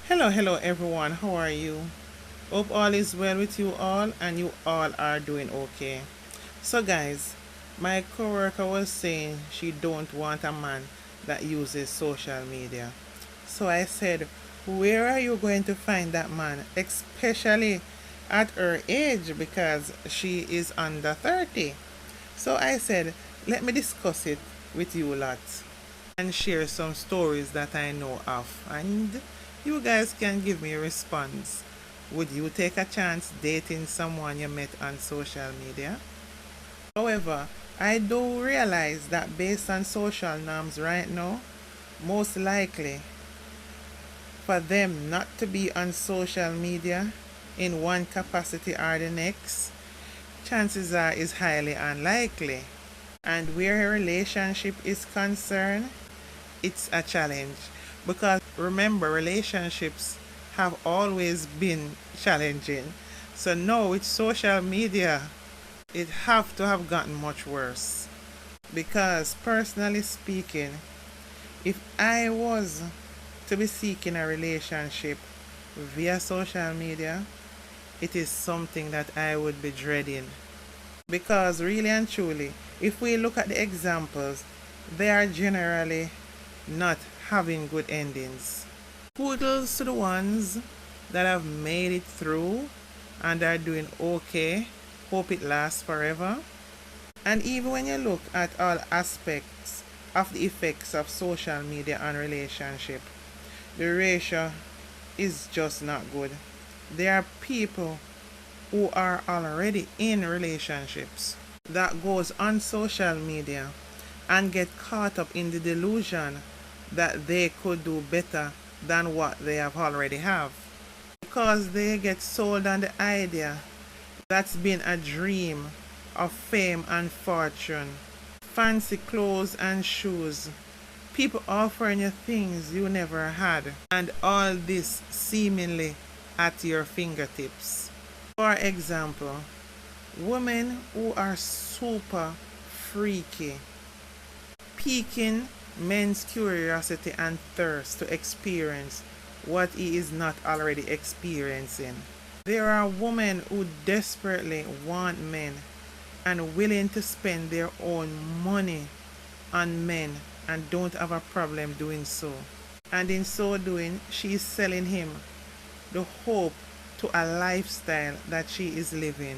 Hello everyone, how are you? Hope all is well with you all and you all are doing okay. So guys, my coworker was saying she don't want a man that uses social media. So I said, where are you going to find that man? Especially at her age because she is under 30. So I said, let me discuss it with you lot and share some stories that I know of, and you guys can give me a response. Would you take a chance dating someone you met on social media? However, I do realize that based on social norms right now, most likely for them not to be on social media in one capacity or the next, chances are is highly unlikely. And where a relationship is concerned, it's a challenge because remember, relationships have always been challenging. So now with social media, it have to have gotten much worse. Because personally speaking, if I was to be seeking a relationship via social media, it is something that I would be dreading. Because really and truly, if we look at the examples, they are generally not having good endings. Kudos to the ones that have made it through and are doing okay. Hope it lasts forever. And even when you look at all aspects of the effects of social media on relationship, the ratio is just not good. There are people who are already in relationships that goes on social media and get caught up in the delusion that they could do better than what they have already have, because they get sold on the idea that's been a dream of fame and fortune, fancy clothes and shoes, people offering you things you never had, and all this seemingly at your fingertips. For example, women who are super freaky, piquing men's curiosity and thirst to experience what he is not already experiencing. There are women who desperately want men and willing to spend their own money on men and don't have a problem doing so. And in so doing, she is selling him the hope to a lifestyle that she is living.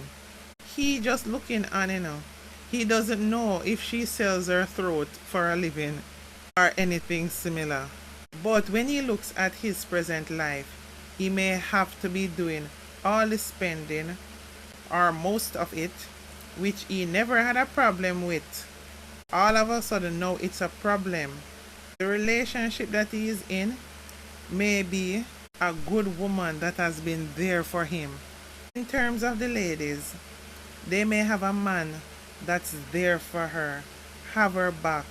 He just looking on, He doesn't know if she sells her throat for a living or anything similar. But when he looks at his present life, he may have to be doing all the spending or most of it, which he never had a problem with. All of a sudden now it's a problem. The relationship that he is in may be a good woman that has been there for him. In terms of the ladies, they may have a man that's there for her, have her back,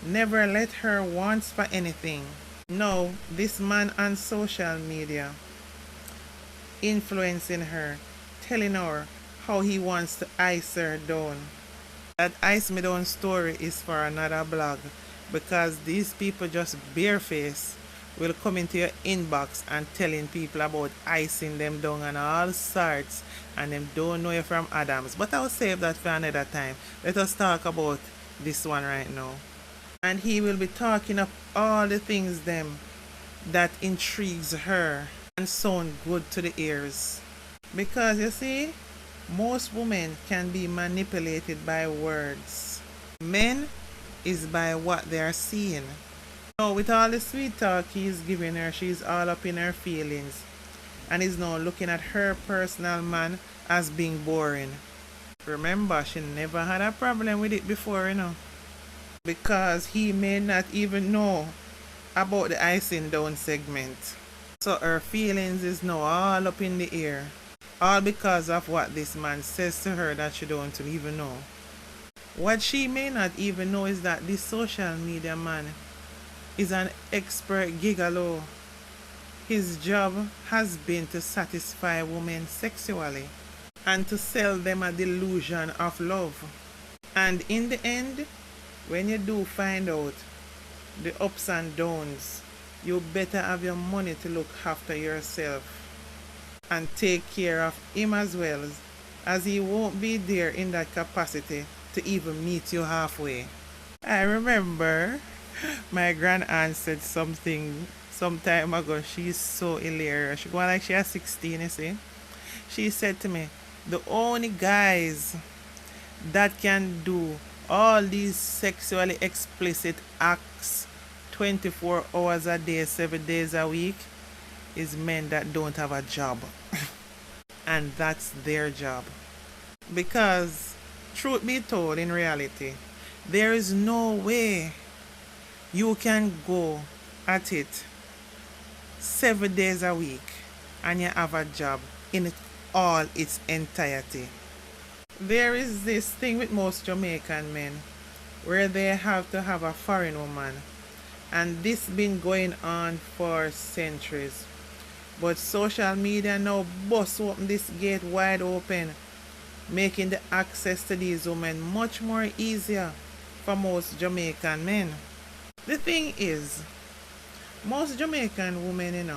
never let her want for anything. No, this man on social media influencing her, telling her how he wants to ice her down. That ice me down story is for another blog, because these people just barefaced will come into your inbox and telling people about icing them down and all sorts, and them don't know you from Adams. But I'll save that for another time. Let us talk about this one right now. And he will be talking up all the things them that intrigues her and sound good to the ears. Because you see, most women can be manipulated by words. Men is by what they are seeing. Now, with all the sweet talk he's giving her, she's all up in her feelings and is now looking at her personal man as being boring. Remember, she never had a problem with it before, because he may not even know about the icing down segment. So her feelings is now all up in the air, all because of what this man says to her that she don't even know. What she may not even know is that this social media man is an expert gigolo. His job has been to satisfy women sexually and to sell them a delusion of love. And in the end, when you do find out the ups and downs you better have your money to look after yourself and take care of him as well, as he won't be there in that capacity to even meet you halfway. I remember my grand aunt said something some time ago. She's so hilarious. She go like she has 16, you see. She said to me, the only guys that can do all these sexually explicit acts 24 hours a day, 7 days a week is men that don't have a job. And that's their job. Because, truth be told, in reality, there is no way you can go at it 7 days a week and you have a job in all its entirety. There is this thing with most Jamaican men where they have to have a foreign woman, and this been going on for centuries. But social media now bust open this gate wide open, making the access to these women much more easier for most Jamaican men. The thing is, most Jamaican women,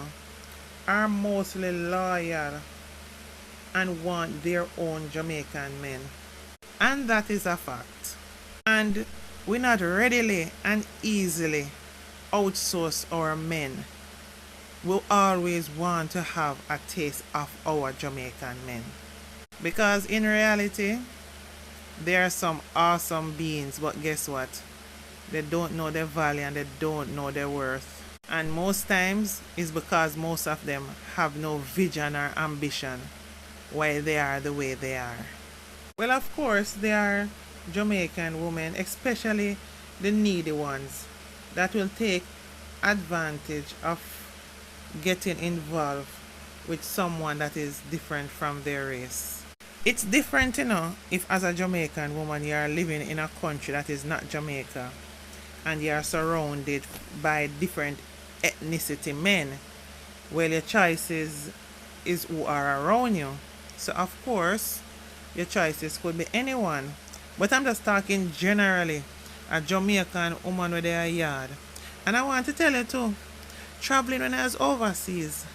are mostly loyal and want their own Jamaican men. And that is a fact. And we not readily and easily outsource our men. We always want to have a taste of our Jamaican men. Because in reality, there are some awesome beings, but guess what? They don't know their value and they don't know their worth. And most times it's because most of them have no vision or ambition why they are the way they are. Well, of course, there are Jamaican women, especially the needy ones, that will take advantage of getting involved with someone that is different from their race. It's different, if as a Jamaican woman you are living in a country that is not Jamaica and you are surrounded by different ethnicity men. Well, your choices is who are around you. So of course, your choices could be anyone. But I'm just talking generally, a Jamaican woman with a yard. And I want to tell you too, traveling when I was overseas,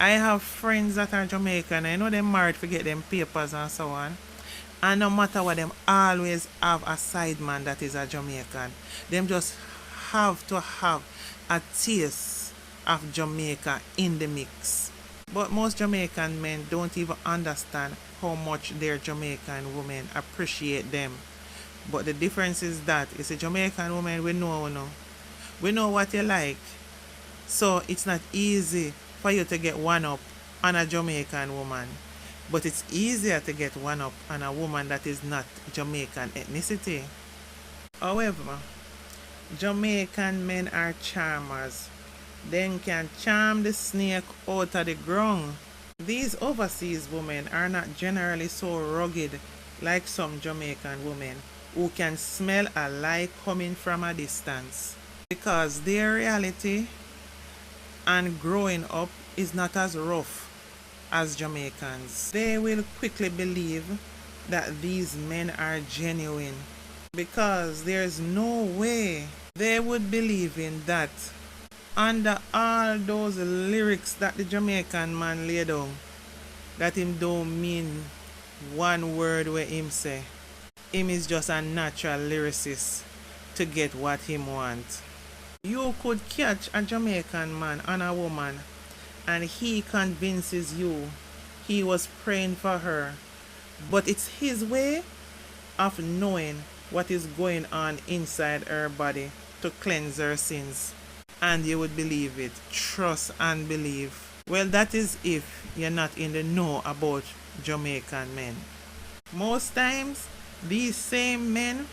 I have friends that are Jamaican. I know them married to get them papers and so on. And no matter what, them always have a side man that is a Jamaican. Them just have to have a taste of Jamaica in the mix. But most Jamaican men don't even understand how much their Jamaican women appreciate them. But the difference is that it's a Jamaican woman we know. We know what you like. So it's not easy for you to get one up on a Jamaican woman. But it's easier to get one up on a woman that is not Jamaican ethnicity. However, Jamaican men are charmers. They can charm the snake out of the ground. These overseas women are not generally so rugged like some Jamaican women who can smell a lie coming from a distance. Because their reality and growing up is not as rough as Jamaicans. They will quickly believe that these men are genuine because there's no way they would believe in that under all those lyrics that the Jamaican man laid down, that him don't mean one word where him say. Him is just a natural lyricist to get what him want. You could catch a Jamaican man and a woman and he convinces you he was praying for her, but it's his way of knowing what is going on inside her body to cleanse her sins. And you would believe it. Trust and believe. Well, that is if you're not in the know about Jamaican men. Most times, these same men,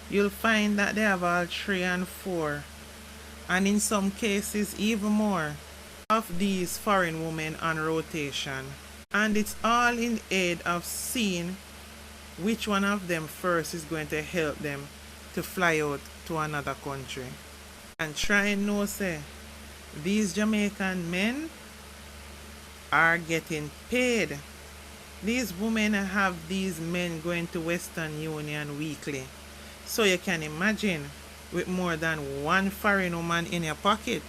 you'll find that they have all 3 and 4, and in some cases even more, of these foreign women on rotation. And it's all in aid of seeing which one of them first is going to help them to fly out to another country. And try and know, say, these Jamaican men are getting paid. These women have these men going to Western Union weekly. So you can imagine with more than one foreign woman in your pocket.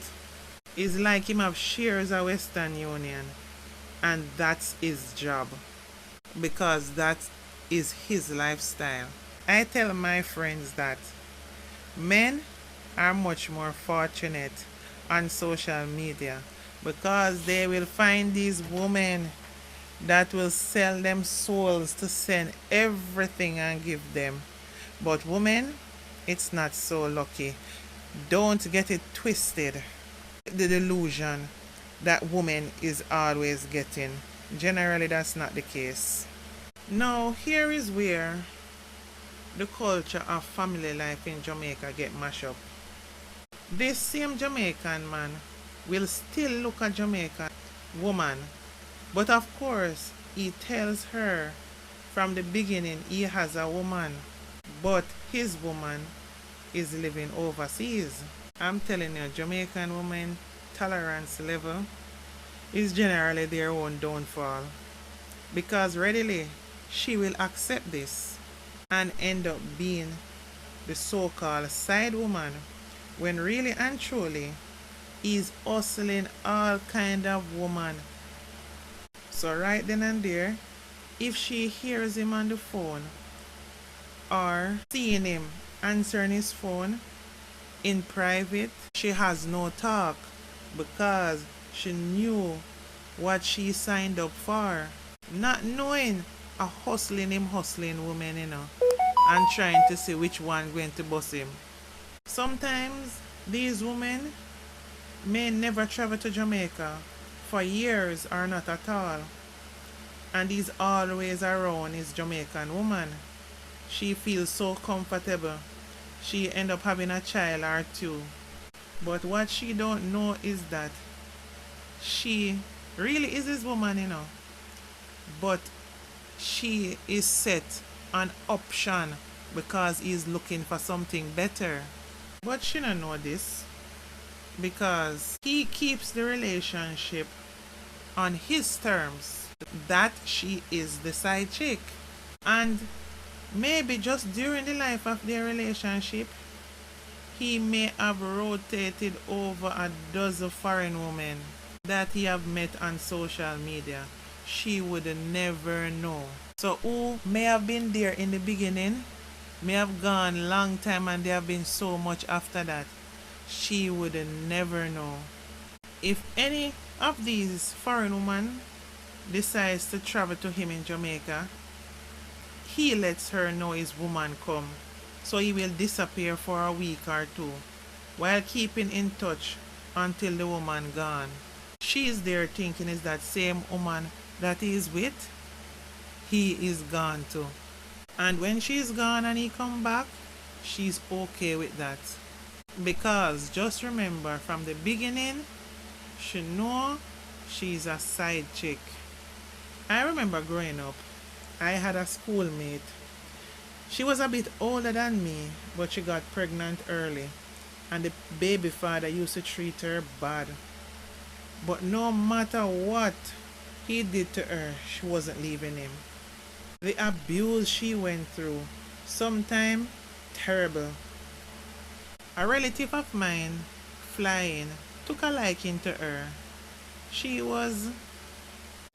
It's like him have shares of Western Union, and that's his job because that is his lifestyle. I tell my friends that men are much more fortunate on social media because they will find these women that will sell them souls to send everything and give them. But women, it's not so lucky. Don't get it twisted. The delusion that woman is always getting. Generally, that's not the case. Now, here is where the culture of family life in Jamaica get mashed up. This same Jamaican man will still look at Jamaican woman, but of course he tells her from the beginning he has a woman, but his woman is living overseas. I'm telling you, Jamaican women tolerance level is generally their own downfall because readily she will accept this and end up being the so-called side woman when really and truly he's hustling all kind of woman. So right then and there, if she hears him on the phone or seeing him answering his phone in private, she has no talk because she knew what she signed up for. Not knowing a hustling woman, and trying to see which one going to bust him. Sometimes these women may never travel to Jamaica for years or not at all. And he's always around his Jamaican woman. She feels so comfortable. She end up having a child or two. But what she don't know is that she really is his woman, But she is set on option because he's looking for something better. But she don't know this because he keeps the relationship on his terms that she is the side chick. And maybe just during the life of their relationship, he may have rotated over a dozen foreign women that he have met on social media. She would never know. So who may have been there in the beginning, may have gone long time and there have been so much after that. She would never know. If any of these foreign women decides to travel to him in Jamaica, he lets her know his woman come. So he will disappear for a week or two while keeping in touch until the woman gone. She is there thinking is that same woman that he is with, he is gone too. And when she's gone and he come back, she's okay with that. Because just remember from the beginning, she know she's a side chick. I remember growing up, I had a schoolmate. She was a bit older than me, but she got pregnant early. And the baby father used to treat her bad. But no matter what he did to her, she wasn't leaving him. The abuse she went through, sometimes terrible. A relative of mine, flying, took a liking to her. She was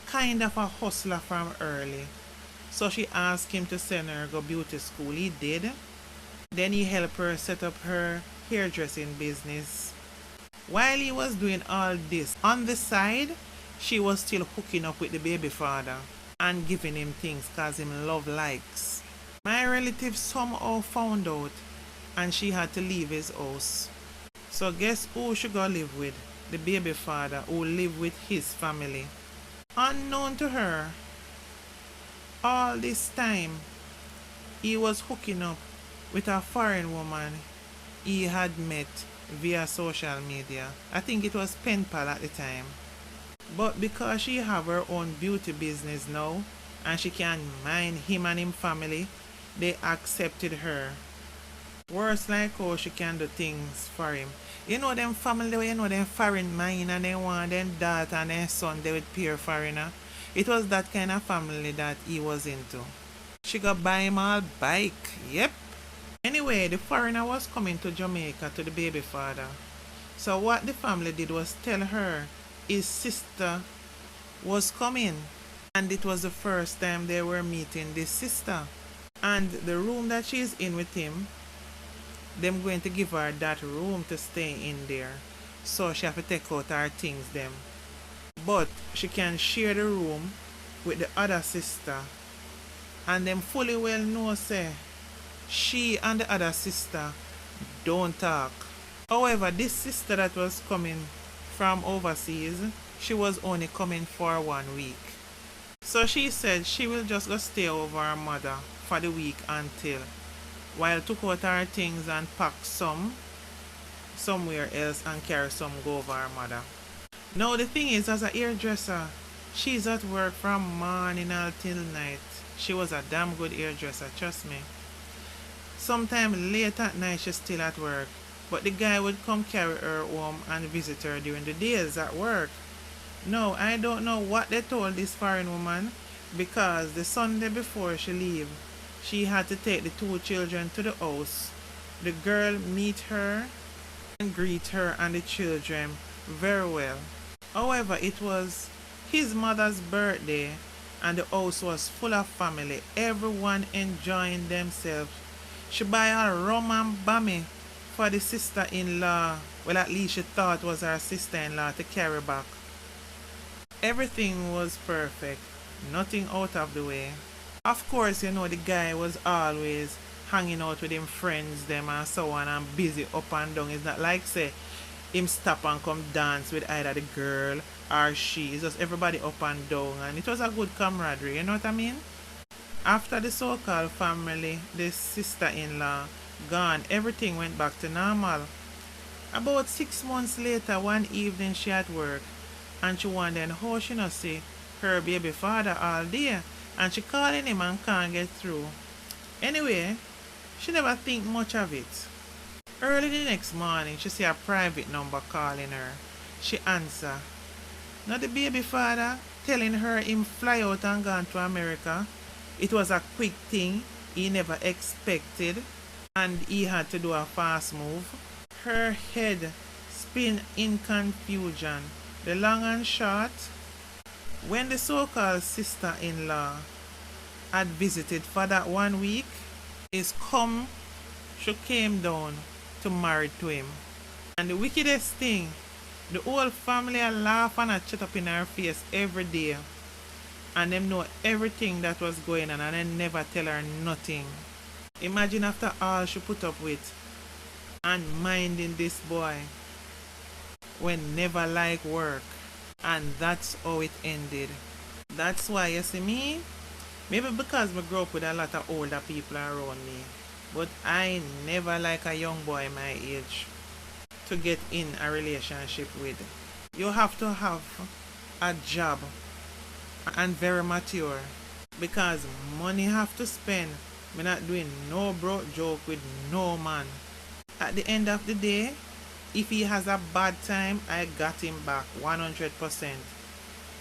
kind of a hustler from early. So she asked him to send her go beauty school. He did. Then he helped her set up her hairdressing business. While he was doing all this, on the side, she was still hooking up with the baby father and giving him things cause him love likes. My relative somehow found out and she had to leave his house. So guess who she go live with? The baby father who lived with his family. Unknown to her, all this time, he was hooking up with a foreign woman he had met via social media. I think it was pen pal at the time. But because she have her own beauty business now and she can mind him and him family, they accepted her. Worse like how she can do things for him. You know them family, them foreign mind and they want them daughter and their son they would peer foreigner. It was that kind of family that he was into. She got buy him all bike. Yep. Anyway, the foreigner was coming to Jamaica to the baby father. So what the family did was tell her his sister was coming, and it was the first time they were meeting this sister. And the room that she's in with him, them going to give her that room to stay in there. So she have to take out her things them. But she can share the room with the other sister. And them fully well know say she and the other sister don't talk. However, this sister that was coming from overseas, she was only coming for 1 week. So she said she will just go stay over her mother for the week until, while took out her things and packed some somewhere else and carry some go over her mother. Now the thing is, as a hairdresser, she's at work from morning until night. She was a damn good hairdresser, trust me. Sometime late at night she's still at work, but the guy would come carry her home and visit her during the days at work. No, I don't know what they told this foreign woman, because the Sunday before she leave, she had to take the 2 children to the house. The girl meet her and greet her and the children very well. However, it was his mother's birthday and the house was full of family, everyone enjoying themselves. She buy a rum and bammy for the sister-in-law, well, at least she thought was her sister-in-law, to carry back. Everything was perfect, nothing out of the way. Of course, you know, the guy was always hanging out with him friends them and so on and busy up and down. It's not like say him stop and come dance with either the girl or she. It's just everybody up and down, and it was a good camaraderie, you know what I mean? After the so-called family, the sister-in-law gone, everything went back to normal. About 6 months later, one evening she at work and she wondering how she not see her baby father all day, and she calling him and can't get through. Anyway, she never think much of it. Early the next morning, she see a private number calling her. She answer. Not the baby father telling her him fly out and gone to America. It was a quick thing he never expected, and he had to do a fast move. Her head spin in confusion. The long and short, when the so-called sister-in-law had visited for that 1 week, she came down to marry to him. And the wickedest thing, the whole family a laugh and a chat up in her face every day. And them know everything that was going on and they never tell her nothing. Imagine after all she put up with and minding this boy when never like work. And that's how it ended. That's why, you see me, maybe because I grew up with a lot of older people around me, but I never like a young boy my age to get in a relationship with. You have to have a job and very mature, because money have to spend. I'm not doing no broke joke with no man. At the end of the day, if he has a bad time, I got him back 100%.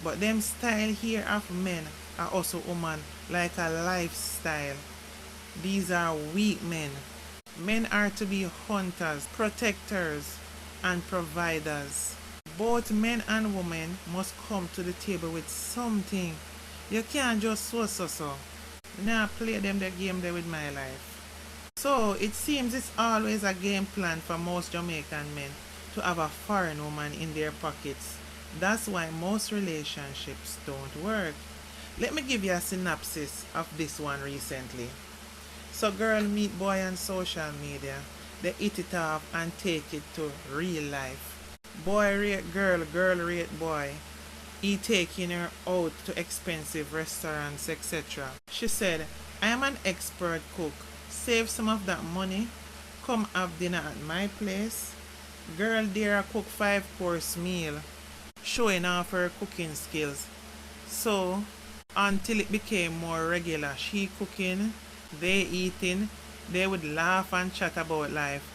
But them style here of men are also women like a lifestyle. These are weak men. Men are to be hunters, protectors, and providers. Both men and women must come to the table with something. You can't just so. Now play them the game there with my life. So it seems it's always a game plan for most Jamaican men to have a foreign woman in their pockets. That's why most relationships don't work. Let me give you a synopsis of this one recently. So girl meet boy on social media. They hit it off and take it to real life. Boy rate girl, girl rate boy. He taking her out to expensive restaurants, etc. She said, I am an expert cook. Save some of that money. Come have dinner at my place. Girl there cook 5-course meal, showing off her cooking skills. So, until it became more regular, she cooking, they eating, they would laugh and chat about life.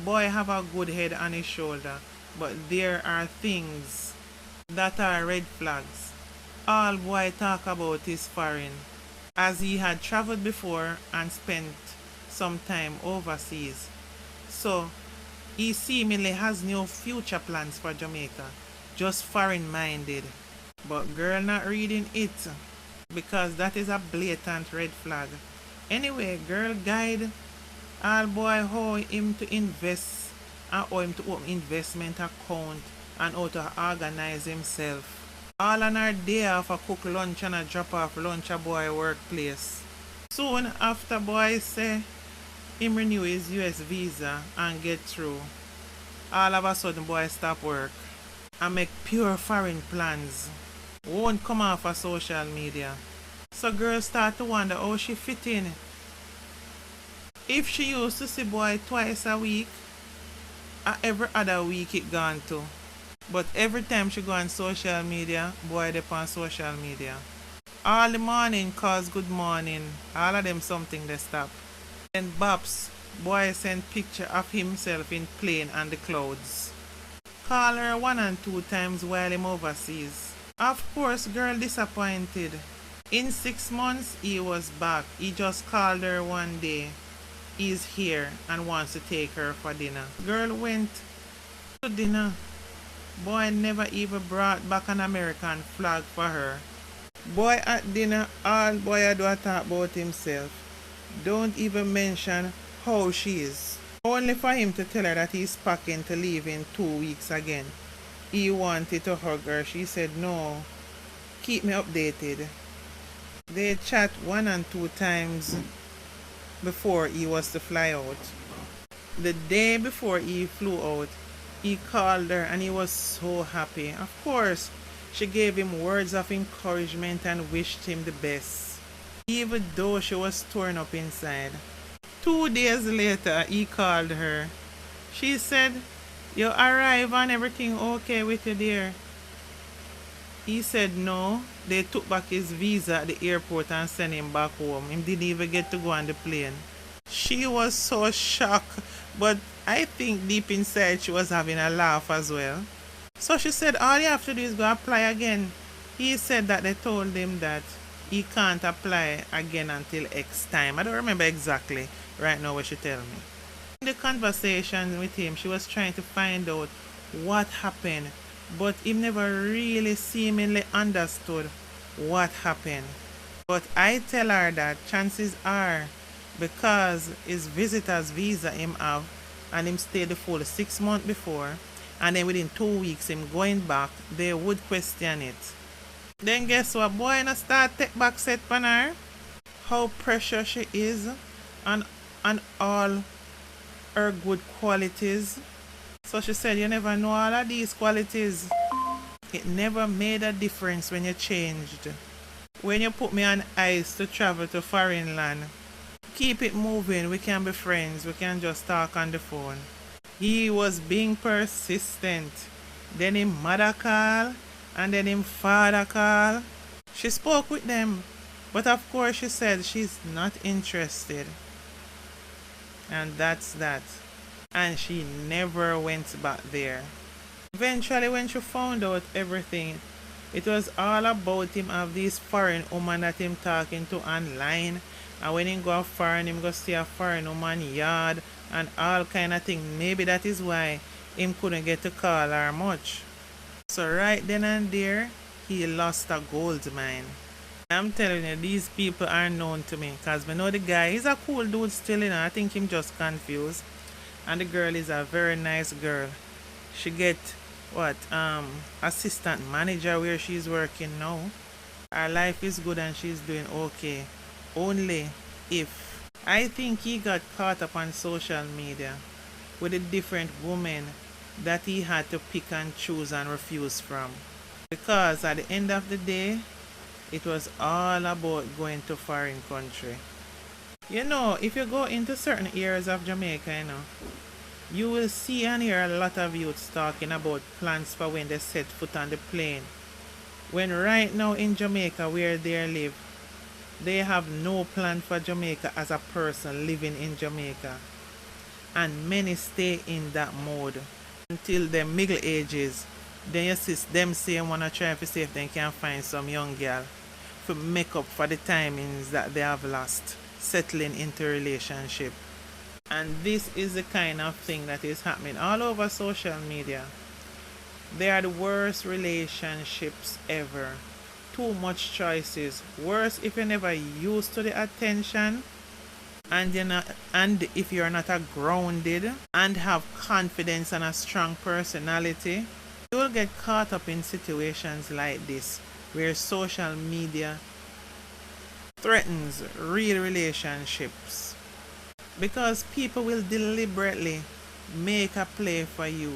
Boy have a good head on his shoulder, but there are things that are red flags. All boy talk about is foreign, as he had traveled before and spent some time overseas. So, He seemingly has no future plans for Jamaica, just foreign minded. But girl not reading it, because that is a blatant red flag. Anyway, girl guide all boy how him to invest and how him to open investment account and how to organize himself. All on our day off a cook lunch and a drop off lunch a boy workplace. Soon after boy say him renew his US visa and get through, all of a sudden boy stop work and make pure foreign plans. Won't come off of social media. So girls start to wonder how she fit in. If she used to see boy twice a week, every other week it gone to. But every time she go on social media, boy they on social media. All the morning calls good morning. All of them something they stop. Then Babs, boy send picture of himself in plane and the clouds. Call her 1 and 2 times while him overseas. Of course, girl disappointed. In 6 months, he was back. He just called her one day. He's here and wants to take her for dinner. Girl went to dinner. Boy never even brought back an American flag for her. Boy at dinner, all boy do a talk about himself. Don't even mention how she is. Only for him to tell her that he's packing to leave in 2 weeks again. He wanted to hug her. She said no. Keep me updated. They chat 1 and 2 times before he was to fly out. The day before he flew out, he called her and he was so happy. Of course, she gave him words of encouragement and wished him the best, even though she was torn up inside. 2 days later, he called her. She said, "You arrive and everything okay with you, dear?" He said no. They took back his visa at the airport and sent him back home. He didn't even get to go on the plane. She was so shocked, but I think deep inside she was having a laugh as well. So she said all you have to do is go apply again. He said that they told him that he can't apply again until X time. I don't remember exactly right now what she tell me. In the conversation with him, she was trying to find out what happened, but he never really seemingly understood what happened. But I tell her that chances are, because his visitor's visa him have and him stayed the full 6 months before, and then within 2 weeks him going back, they would question it. Then guess what? Boy no start take back set pan her. How precious she is and all her good qualities. So she said, you never know all of these qualities. It never made a difference when you changed. When you put me on ice to travel to foreign land, keep it moving. We can be friends. We can just talk on the phone. He was being persistent. Then him mother call and then him father call. She spoke with them, but of course she said she's not interested. And that's that. And she never went back there. Eventually when she found out everything, it was all about him have these foreign woman that him talking to online. And when him go foreign, him go see a foreign woman yard and all kind of thing. Maybe that is why him couldn't get to call her much. So right then and there, he lost a gold mine. I'm telling you, these people are known to me. Because I know the guy, he's a cool dude still, I think him just confused. And the girl is a very nice girl. She get, assistant manager where she's working now. Her life is good and she's doing okay. Only if. I think he got caught up on social media with a different woman that he had to pick and choose and refuse from. Because at the end of the day, it was all about going to foreign country. If you go into certain areas of Jamaica, you will see and hear a lot of youths talking about plans for when they set foot on the plane. When right now in Jamaica where they live, they have no plan for Jamaica as a person living in Jamaica. And many stay in that mode until their middle ages. Then you see them say wanna try to see if they can find some young girl to make up for the timings that they have lost settling into a relationship. And this is the kind of thing that is happening all over social media. They are the worst relationships ever. Too much choices. Worse if you're never used to the attention, and if you're not a grounded and have confidence and a strong personality, you will get caught up in situations like this where social media threatens real relationships because people will deliberately make a play for you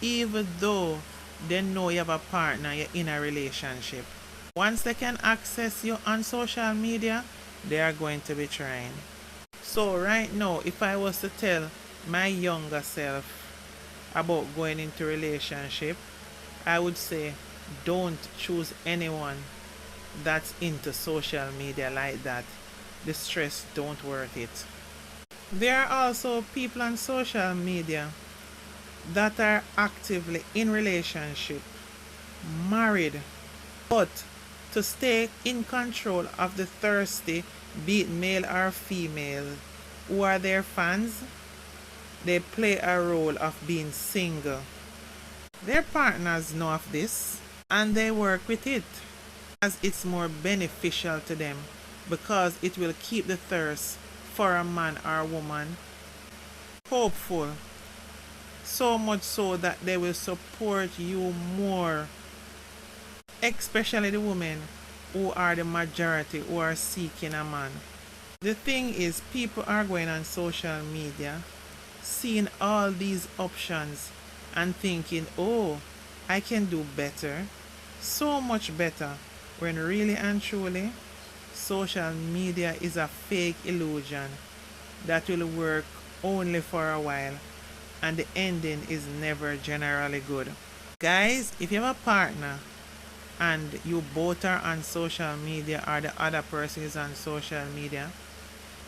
even though they know you have a partner, you're in a relationship. Once they can access you on social media, they are going to be trying. So right now, if I was to tell my younger self about going into a relationship, I would say don't choose anyone that's into social media like that. The stress don't worth it. There are also people on social media that are actively in relationship, married, but to stay in control of the thirsty, be it male or female, who are their fans, they play a role of being single. Their partners know of this and they work with it as it's more beneficial to them because it will keep the thirst for a man or a woman hopeful, so much so that they will support you more, especially the women who are the majority who are seeking a man. The thing is, people are going on social media seeing all these options and thinking, oh, I can do better, so much better, when really and truly social media is a fake illusion that will work only for a while and the ending is never generally good. Guys, if you have a partner and you both are on social media or the other person is on social media,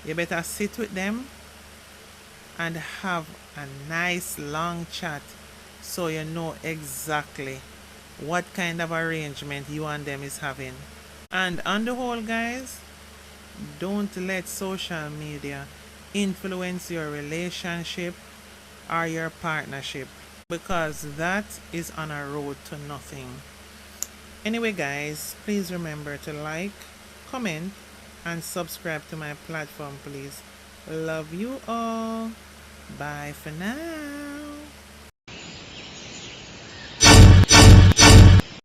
you better sit with them and have a nice long chat so you know exactly what kind of arrangement you and them is having. And on the whole, guys, don't let social media influence your relationship or your partnership because that is on a road to nothing. Anyway, guys, please remember to like, comment, and subscribe to my platform, please. Love you all. Bye for now.